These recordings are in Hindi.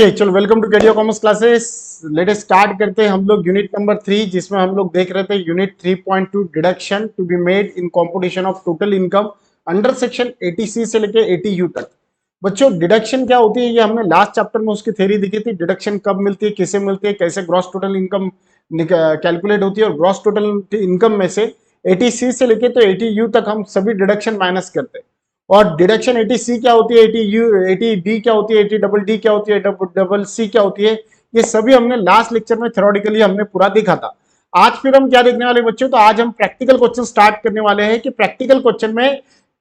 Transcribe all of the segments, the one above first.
चलो वेलकम टू केडियो कॉमर्स क्लासेस। लेटेस्ट स्टार्ट करते हैं हम लोग यूनिट नंबर 3, जिसमें हम लोग देख रहे थे unit 3.2 deduction to be made in competition of total income under section 80C से लेके 80U तक। बच्चों डिडक्शन क्या होती है ये हमने लास्ट चैप्टर में उसकी थ्योरी दिखी थी। डिडक्शन कब मिलती है, किसे मिलती है, कैसे ग्रॉस टोटल इनकम कैलकुलेट होती है, और ग्रॉस टोटल इनकम में से 80C से लेके तो 80U तक हम सभी डिडक्शन माइनस करते हैं। और डिडक्शन 80C क्या होती है, 80U 80D क्या होती है, 80DD क्या होती है, CCC क्या होती है, ये सभी हमने लास्ट लेक्चर में थ्योरेटिकली हमने पूरा देखा था। आज फिर हम क्या देखने वाले बच्चों, तो आज हम प्रैक्टिकल क्वेश्चन स्टार्ट करने वाले हैं कि प्रैक्टिकल क्वेश्चन में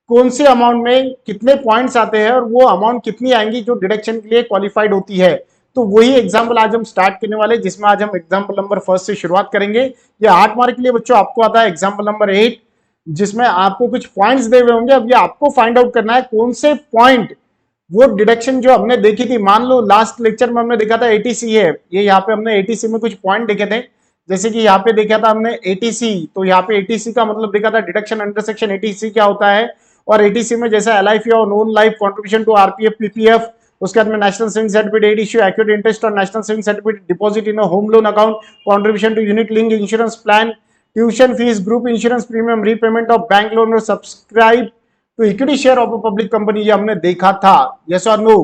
कौन से अमाउंट में कितने पॉइंट्स आते हैं और वो अमाउंट कितनी आएंगी जो डिडक्शन के लिए क्वालिफाइड होती है। तो वही एग्जाम्पल आज हम स्टार्ट करने वाले, जिसमें आज हम एग्जाम्पल नंबर 1 से शुरुआत करेंगे। ये 8 मार्क के लिए बच्चों आपको आता है एग्जाम्पल नंबर 8, जिसमें आपको कुछ पॉइंट्स दे हुए होंगे। अब ये आपको फाइंड आउट करना है कौन से पॉइंट वो डिडक्शन जो हमने देखी थी। मान लो लास्ट लेक्चर में हमने देखा था 80C है, ये यहाँ पे हमने 80C में कुछ पॉइंट देखे थे। जैसे कि यहाँ पे देखा था हमने 80C, तो यहाँ पे 80C का मतलब देखा था डिडक्शन अंडर सेक्शन 80C क्या होता है। और 80C में जैसा LIF और non life contribution to RPF PPF, उसके बाद में national saving certificate issue, accurate interest और national saving certificate deposit in home loan account, contribution to unit link insurance plan, tuition fees, group insurance premium, repayment of bank loan और subscribe to equity share of a public company, ये हमने देखा था। यस और नो?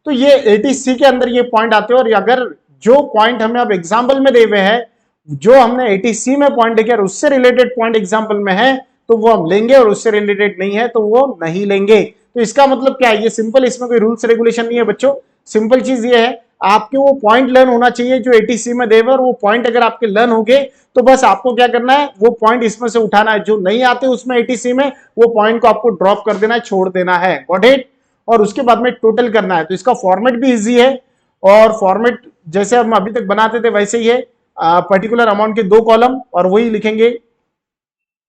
तो ये 80C के अंदर ये पॉइंट आते हैं। और अगर जो पॉइंट हमें अब एग्जाम्पल में दे हुए हैं, जो हमने 80C में पॉइंट देखे और उससे रिलेटेड पॉइंट एग्जाम्पल में है, तो वो हम लेंगे, और उससे रिलेटेड नहीं है तो वो नहीं लेंगे। तो इसका मतलब क्या है, ये सिंपल, इसमें कोई रूल्स रेगुलेशन नहीं है बच्चों। सिंपल चीज ये है, आपके वो पॉइंट लर्न होना चाहिए जो 80C में देवे, और वो पॉइंट अगर आपके लर्न हो गए तो बस आपको क्या करना है, वो पॉइंट इसमें से उठाना है। जो नहीं आते उसमें 80C में, वो पॉइंट को आपको ड्रॉप कर देना है, छोड़ देना है। Got it? और उसके बाद में टोटल करना है। तो इसका फॉर्मेट भी इजी है, और फॉर्मेट जैसे हम अभी तक बनाते थे वैसे ही है। पर्टिकुलर अमाउंट के 2 कॉलम, और वही लिखेंगे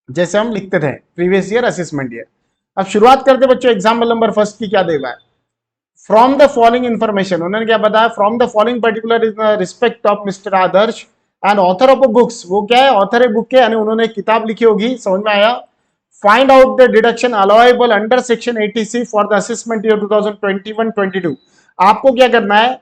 जैसे हम लिखते थे प्रीवियस ईयर, असेसमेंट ईयर। अब शुरुआत करते बच्चों एग्जाम्पल नंबर 1 की। क्या देगा है, फ्रॉम द फॉलोइंग इंफॉर्मेशन, उन्होंने क्या बताया, from the following particular in respect of mister Adarsh and author of a books. वो क्या है, ऑथर है बुक के, यानी उन्होंने किताब लिखी होगी, समझ में आया। Find out the deduction allowable under section 80C for the assessment year 2021-22। आपको क्या करना है,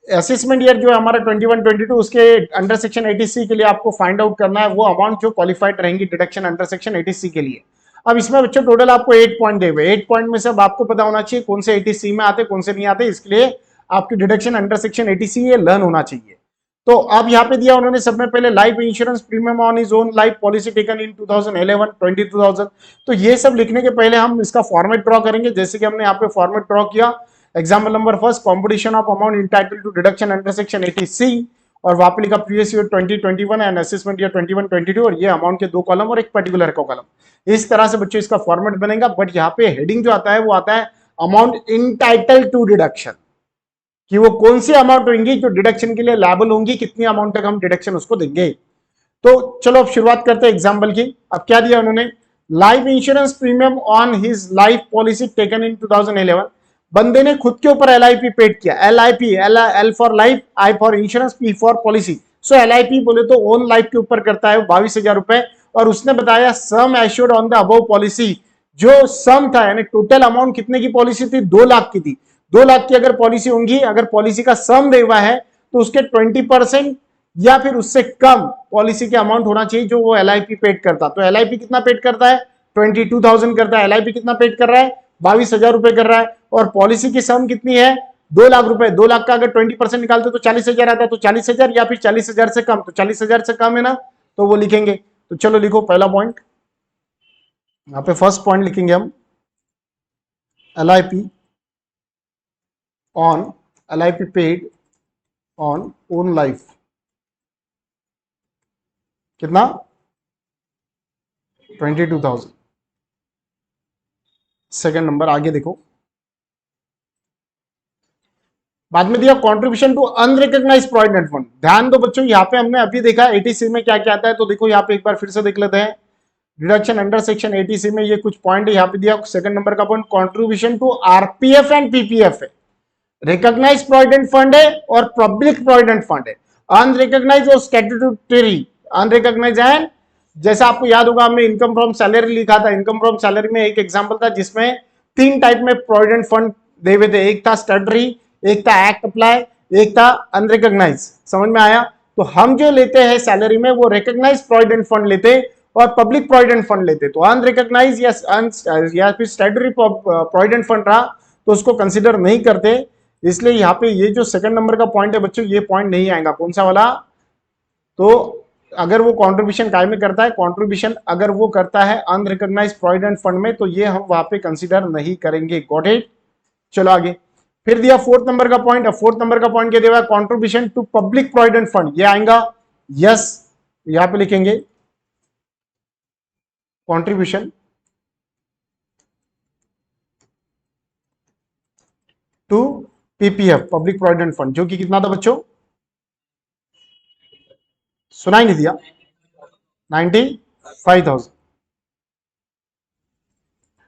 असेसमेंट ईयर जो है हमारा 21-22, उसके अंडर सेक्शन 80C के लिए आपको फाइंड आउट करना है वो अमाउंट जो क्वालिफाइड रहेंगी डिडक्शन अंडर सेक्शन 80C के लिए। अब इसमें बच्चों टोटल आपको 8 पॉइंट दे हुए, 8 पॉइंट में से अब आपको पता होना चाहिए कौन से 80C में आते, कौन से नहीं आते। इसके लिए आपकी डिडक्शन अंडर सेक्शन 80C ये लर्न होना चाहिए। तो अब यहाँ पे दिया उन्होंने सब में पहले life insurance premium on his own life policy taken in 2011-20 तो ये सब लिखने के पहले हम इसका फॉर्मेट ड्रॉ करेंगे, जैसे कि हमने यहाँ पे फॉर्मेट ड्रॉ किया। Example number 1, competition of amount entitled to deduction under section 80C, और वहां पे लिखा previous year 2021 and assessment year 21-22, और ये अमाउंट के 2 कॉलम और एक पर्टिकुलर का कॉलम। इस तरह से बच्चों इसका फॉर्मेट बनेगा। बट यहाँ पे हेडिंग जो आता है वो आता है अमाउंट इंटाइटल टू डिडक्शन, कि वो कौन सी अमाउंट होंगी जो डिडक्शन के लिए लायबल होंगी, कितनी अमाउंट तक हम डिडक्शन उसको देंगे। तो चलो अब शुरुआत करते हैं एग्जाम्पल की। अब क्या दिया उन्होंने, life insurance premium on his life policy taken in 2011। बंदे ने खुद के ऊपर LIP पेड किया। LIP, L for life, I for insurance, P for policy. So LIP बोले तो ओन लाइफ के ऊपर करता है 22,000 रुपए। और उसने बताया sum assured on the above policy, जो सम था यानी टोटल अमाउंट कितने की पॉलिसी थी, 2 लाख की थी। 2 लाख की अगर पॉलिसी होंगी, अगर पॉलिसी का सम दे हुआ है तो उसके 20% या फिर उससे कम पॉलिसी के अमाउंट होना चाहिए जो वो LIP पेड करता। तो LIP कितना पेड करता है, 22,000 करता है। LIP कितना पेड कर रहा है, 22,000 रुपए कर रहा है। और पॉलिसी की सम कितनी है, 2 लाख रुपए। 2 लाख का अगर 20% निकालते तो 40,000 आता है। तो 40,000 या फिर 40,000 से कम, तो 40,000 से कम है ना, तो वो लिखेंगे। तो चलो लिखो पहला पॉइंट, यहाँ पे फर्स्ट पॉइंट लिखेंगे हम, LIP paid on own life, कितना, 22,000। सेकंड नंबर आगे देखो, बाद में दिया contribution to unrecognised provident fund. ध्यान दो बच्चों, यहाँ पे हमने अभी देखा 80C में क्या क्या आता है, तो देखो यहाँ पे एक बार फिर से देख लेते हैं। डिडक्शन अंडर सेक्शन 80C में ये कुछ पॉइंट यहाँ पे दिया। सेकंड नंबर का point contribution to RPF and PPF है, रिकॉग्नाइज्ड प्रोविडेंट फंड है और पब्लिक प्रोविडेंट फंड है। अनरिकॉग्नाइज्ड और स्टैट्यूटरी, अनरिकॉग्नाइज्ड है। जैसा आपको याद होगा हमने इनकम फ्रॉम सैलरी लिखा था। इनकम फ्रॉम सैलरी में एक एग्जांपल था जिसमें 3 टाइप में प्रोविडेंट फंड दे हुए थे। एक था स्टैट्यूटरी, एक था एक्ट अप्लाई, एक था अनरिकॉग्नाइज। समझ में आया? तो हम जो लेते हैं सैलरी में वो रिकॉग्नाइज प्रोविडेंट फंड लेते और पब्लिक प्रोविडेंट फंड लेते। तो अनरिकॉग्नाइज या फिर स्टैट्यूटरी प्रोविडेंट फंड रहा तो उसको कंसिडर नहीं करते। इसलिए यहाँ पे ये जो सेकंड नंबर का पॉइंट है बच्चों, ये पॉइंट नहीं आएगा। कौन सा वाला? तो अगर वो कंट्रीब्यूशन काय में करता है, कंट्रीब्यूशन अगर वो करता है अनरिकॉग्नाइज प्रोविडेंट फंड में, तो ये हम वहां पे कंसिडर नहीं करेंगे। Got it? चलो आगे। फिर दिया फोर्थ नंबर का पॉइंट। अब फोर्थ नंबर का पॉइंट क्या दिया? Contribution to public provident fund, ये आएगा। यस, यहां पे लिखेंगे contribution to PPF, public provident fund, जो कि कितना था बच्चों? सुनाई नहीं दिया? 95,000।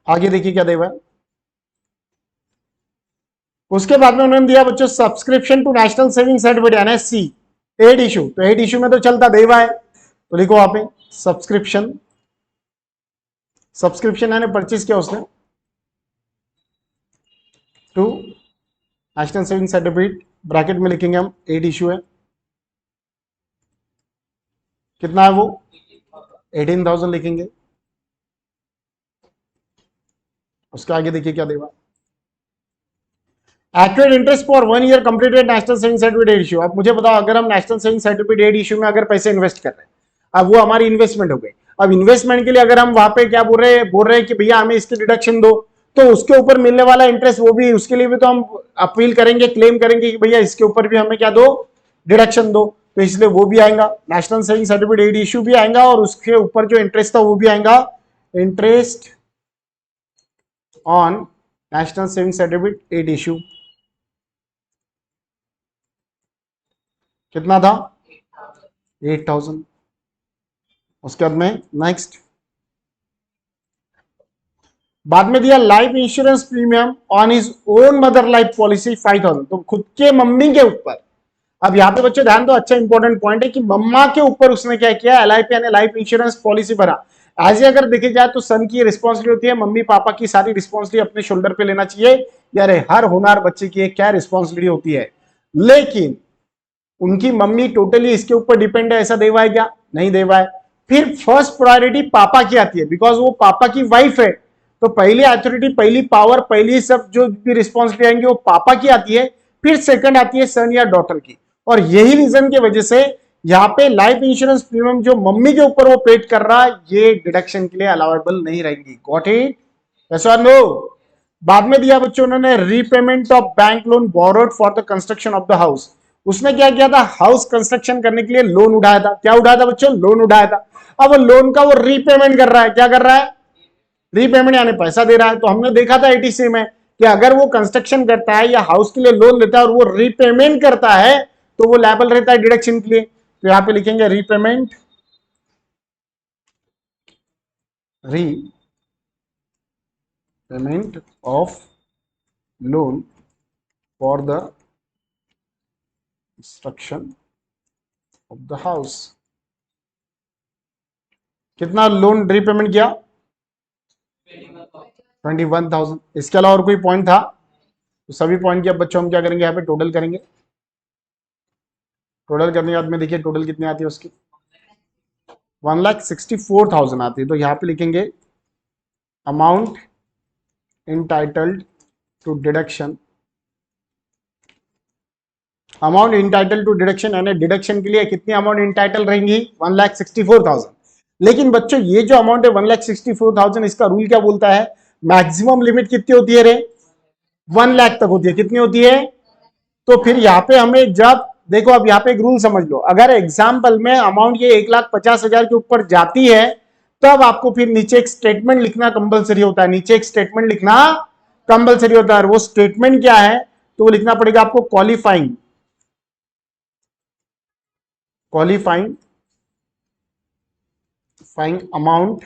आगे देखिए क्या देवा है। उसके बाद में उन्होंने दिया बच्चों subscription to national saving certificate NSC ad issue. तो एड इशू में तो चलता देवा है, तो लिखो वहां पे सब्सक्रिप्शन। सब्सक्रिप्शन है परचेज किया उसने to national saving certificate, bracket में लिखेंगे हम एड इशू है। कितना है वो? 18,000 लिखेंगे। उसके आगे देखिए क्या देगा। Accurate interest for 1 year completed national saving certificate issue. अब मुझे बताओ, अगर हम नेशनल सेविंग सर्टिफिकेट इशू में अगर पैसे इन्वेस्ट कर रहे हैं, अब वो हमारी इन्वेस्टमेंट हो गई। अब इन्वेस्टमेंट के लिए अगर हम वहां पे क्या बोल रहे हैं कि भैया हमें इसकी डिडक्शन दो, तो उसके ऊपर मिलने वाला इंटरेस्ट वो भी, उसके लिए भी तो हम अपील करेंगे, क्लेम करेंगे कि भैया इसके ऊपर भी हमें क्या दो, डिडक्शन दो। तो इसलिए वो भी आएगा, नेशनल सेविंग सर्टिफिकेट इशू भी आएगा, और उसके ऊपर जो इंटरेस्ट था वो भी आएगा, interest on national saving certificate ad issue. कितना था? 8,000। उसके बाद में नेक्स्ट बाद में दिया life insurance premium on his own mother life policy 5,000। तो खुद के मम्मी के ऊपर। अब यहाँ पे बच्चों ध्यान दो, अच्छा इंपॉर्टेंट पॉइंट है कि मम्मा के ऊपर उसने क्या किया? एलआईपी यानी लाइफ इंश्योरेंस पॉलिसी भरा। एज ए अगर देखे जाए तो सन की रिस्पॉन्सिबिलिटी होती है, मम्मी पापा की सारी रिस्पॉन्सिबिलिटी अपने शोल्डर पे लेना चाहिए। यार हर होनहार बच्चे की एक क्या रिस्पॉन्सिबिलिटी होती है, लेकिन उनकी मम्मी टोटली इसके ऊपर डिपेंड है, ऐसा देवा है क्या? नहीं देवा है। फिर फर्स्ट प्रायोरिटी पापा की आती है, बिकॉज वो पापा की वाइफ है। तो पहली अथॉरिटी, पहली पावर, पहली सब जो भी रिस्पॉन्सिबिलिटी आएंगी वो पापा की आती है। फिर सेकंड आती है सन या डॉटर की। और यही रीजन की वजह से यहाँ पे लाइफ इंश्योरेंस प्रीमियम जो मम्मी के ऊपर वो पेड कर रहा है, ये डिडक्शन के लिए अलाउेबल नहीं रहेंगी। Got it? ऐसा नो। बाद में दिया बच्चों उन्होंने repayment of bank loan borrowed for the construction of the house. उसने क्या किया था? हाउस कंस्ट्रक्शन करने के लिए लोन उठाया था। क्या उठाया था बच्चों? लोन उठाया था। अब वो लोन का वो रीपेमेंट कर रहा है। क्या कर रहा है? रीपेमेंट यानी पैसा दे रहा है। तो हमने देखा था एटीसी में कि अगर वो कंस्ट्रक्शन करता है या हाउस के लिए लोन लेता है और वो रीपेमेंट करता है, तो वो लायबल रहता है डिडक्शन के लिए। तो यहां पे लिखेंगे repayment, repayment of loan for the construction of the house. कितना लोन रीपेमेंट किया? 21,000। इसके अलावा और कोई पॉइंट था? तो सभी पॉइंट की अब बच्चों हम क्या करेंगे, यहाँ पे टोटल करेंगे। टोटल करने के बाद में देखिए टोटल कितनी आती है उसकी, 1,64,000 आती है। तो यहाँ पे लिखेंगे amount entitled to deduction. Amount entitled to deduction यानी डिडक्शन के लिए कितनी अमाउंट इंटाइटल रहेंगी? 1,64,000। लेकिन बच्चों ये जो अमाउंट है 1,64,000, इसका रूल क्या बोलता है? मैक्सिमम लिमिट कितनी होती है रे? 1 लाख तक होती है। कितनी होती है? तो फिर यहाँ पे हमें जब देखो, अब यहाँ पे एक रूल समझ लो, अगर एग्जाम्पल में अमाउंट ये 1,50,000 के ऊपर जाती है, तब आपको फिर नीचे एक स्टेटमेंट लिखना कंपलसरी होता है। नीचे एक स्टेटमेंट लिखना कंपलसरी होता है। और वो स्टेटमेंट क्या है? तो वो लिखना पड़ेगा आपको qualifying, qualifying amount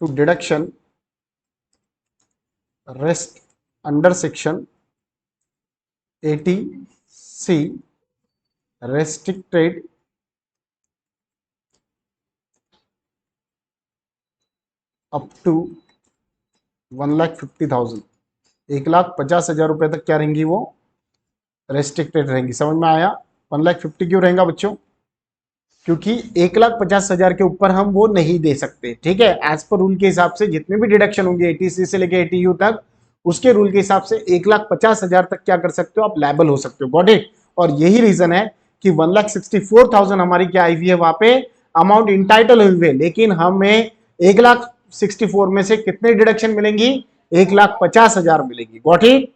to deduction rest under section 80C restricted up to 1,50,000। 1,50,000 रुपए तक क्या रहेंगी वो रेस्ट्रिक्टेड रहेंगी। समझ में आया? 1,50,000 क्यों रहेगा बच्चों? क्योंकि 1,50,000 के ऊपर हम वो नहीं दे सकते। ठीक है, एज पर रूल के हिसाब से जितने भी डिडक्शन होंगे 80C से लेके 80U तक, उसके रूल के हिसाब से 1,50,000 तक क्या कर सकते हो आप, लायबल हो सकते हो। Got it? और यही रीजन है कि 1,64,000 हमारी क्या आई हुई है वहां पे, अमाउंट इंटाइटल हुई है, लेकिन हमें 1,64 में से कितने डिडक्शन मिलेंगी, 1,50,000 मिलेगी। Got it?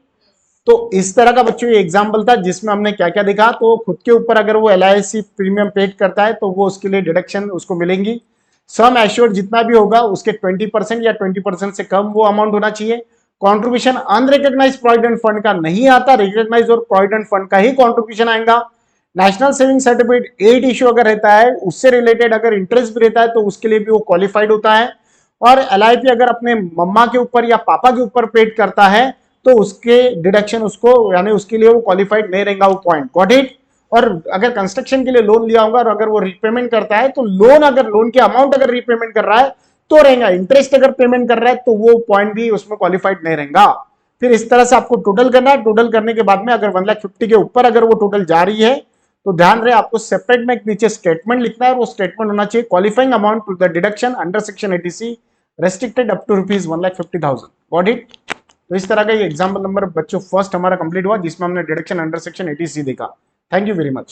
तो इस तरह का बच्चों ये एग्जाम्पल था जिसमें हमने क्या क्या देखा। तो खुद के ऊपर अगर वो LIC प्रीमियम पेड करता है तो वो उसके लिए डिडक्शन उसको मिलेंगी। सम एश्योर्ड जितना भी होगा उसके 20% या 20% से कम वो अमाउंट होना चाहिए। कॉन्ट्रीब्यूशन अनरिकॉग्नाइज्ड प्रोविडेंट फंड का नहीं आता, रिकॉग्नाइज और प्रोविडेंट फंड का ही कॉन्ट्रीब्यूशन आएगा। नेशनल सेविंग सर्टिफिकेट 8 इश्यू अगर रहता है, उससे रिलेटेड अगर इंटरेस्ट भी रहता है तो उसके लिए भी वो क्वालिफाइड होता है। और LIP अगर अपने मम्मा के ऊपर या पापा के ऊपर पेड करता है तो उसके डिडक्शन उसको, यानी उसके लिए वो क्वालिफाइड नहीं रहेगा वो पॉइंट। Got it? और अगर कंस्ट्रक्शन के लिए लोन लिया होगा और अगर वो रीपेमेंट करता है तो लोन, अगर लोन की अमाउंट अगर रीपेमेंट कर रहा है तो रहेगा, इंटरेस्ट अगर पेमेंट कर रहा है तो वो पॉइंट भी उसमें क्वालिफाइड नहीं रहेगा। फिर इस तरह से आपको टोटल करना है। टोटल करने के बाद में अगर 1,50,000 के ऊपर अगर वो टोटल जा रही है तो ध्यान रहे आपको सेपरेट में एक नीचे स्टेटमेंट लिखना है, वो स्टेटमेंट होना चाहिए qualifying amount to the deduction under section 80C restricted up to rupees 1,50,000। Got it? तो इस तरह का ये एग्जाम्पल नंबर बच्चों फर्स्ट हमारा कंप्लीट हुआ जिसमें हमने डिडक्शन अंडर सेक्शन 80C देखा। Thank you very much.